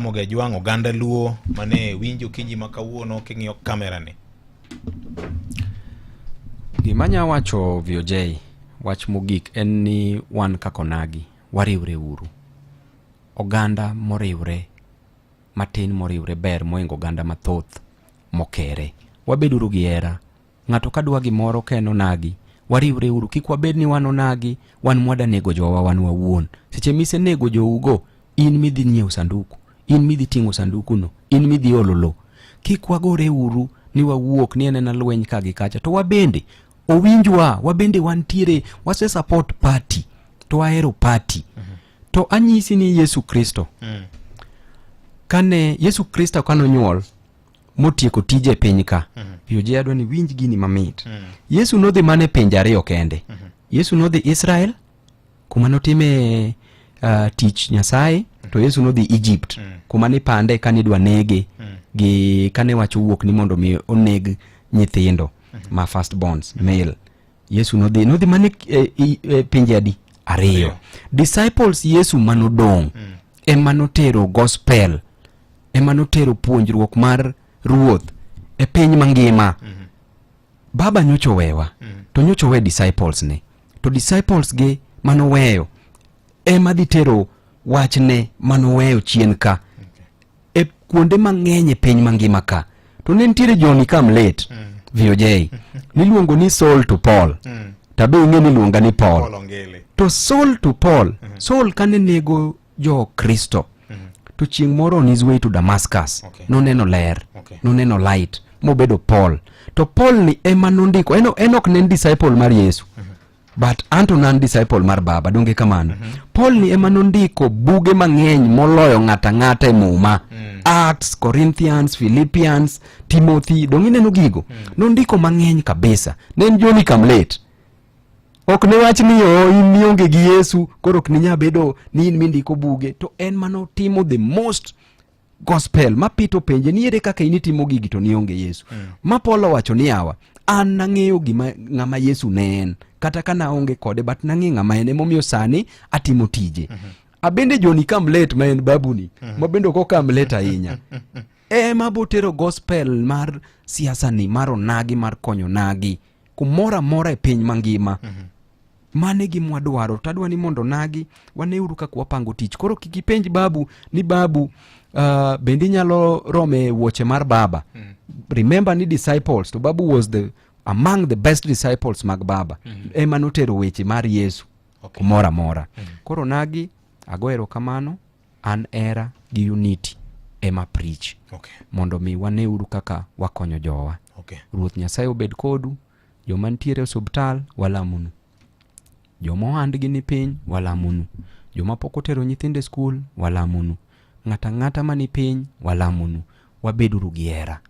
Moga Jwang' oganda luo mane winjo kinyi makawuono king'iyo kamera ni. Gimanya wacho VOJ wach mogik en ni wan kakonagi wariwre uru. Oganda moriwre matin moriwre ber moingo oganda mathoth mokere. Wabeduru gi hera. Ng'ato kadwa gimoro keno nagi wariwre uru, kik wabed ni wan onagi wan mwada nego jowa wan wawuon. Seche mise nego jougo, in midhi nyiew sanduku, in midhi ting'o sanduku no, in midhi ololo. Kik wagore uru ni wawuok ni enena lweny kagi kacha. To wabende owinjwa, wabende wantiere wase support party, to wahero party. To anyisi ni Yesu Kristo kane Yesu Kristo kano nyuol motieko tije piny ka, VOJ adwa ni winj gini mamit. Yesu nodhi mane pinje ariyo kende. Yesu nodhi Israel kuma notime tich Nyasaye, to Yesu nodhi Egypt kuma ni pande kanidwa nege gi kane wacho wuok ni mondo mi oneg nyithindo ma first borns male. Yesu nodhi mane pinje adi ariyo. Disciples Yesu manodong emanotero gospel, emanotero puonjruok mar ruoth e piny mangima. Baba nyocho wewa, to nyocho we disciples ne. To disciples ge manoweyo ema dhitero wachne manoweyo chien ka e kuonde mang'eny e piny mangima ka. To ne nitiere Johnny Kamlet VOJ niluongo ni Saul to Paul. Tabe ing'e niluonga ni Paul. To Saul to Paul, Saul kane nego jo Kristo, to chieng' moro on his way to Damascus, noneno ler, noneno light, mobedo Paul. To Paul ni ema nondiko, Enoch ne disciple mar Yesu, but anto nan disciple mar Baba, donge kamano. Paul ni ema nondiko buge mang'eny moloyo ng'ata e muma. Acts, Corinthians, Philippians, Timothy, donge neno gigo. Nondiko mang'eny kabisa. Nen Johnny Kamlet. Ok ne wach ni in nionge gi Yesu, koro ok ninya bedo ni in mindiko buge. To en manotimo the most gospel. Mapito penje ni ere kaka initimo gigi to nionge Yesu. Ma Paulo wacho ni awa, an nang'eyo gima ng'ama Yesu ne en. Kata kana onge kode, but nang'eyo ng'ama en emomiyo sani atimo tije. Abende Johnny Kamlet ma en babuni, mabende ko Kamlet ahinya. Ema botero gospel mar siasa ni, mar onagi, mar konyo nagi. Kumora mora e piny mangima. Mane gimwa dwaro, tadwa ni mondo nagi waneuru kaka wapango tich. Koro kikipenj babu ni babu bendi nyalo rome wuoche mar baba. Remember ni disciples, to babu was among the best disciples mag baba. Ema notero weche mar Yesu kumora mora. Koro nagi agoero kamano, an era gi unity ema preach. Mondo mi waneuru kaka wakonyo jowa. Ruoth Nyasaye obed kodu. Joma ntiere osubtal walamunu. Joma ohandgi ni piny walamunu. Joma pok otero nyithinde skul walamunu. Ng'ata mani piny walamunu. Wabeduru gi hera.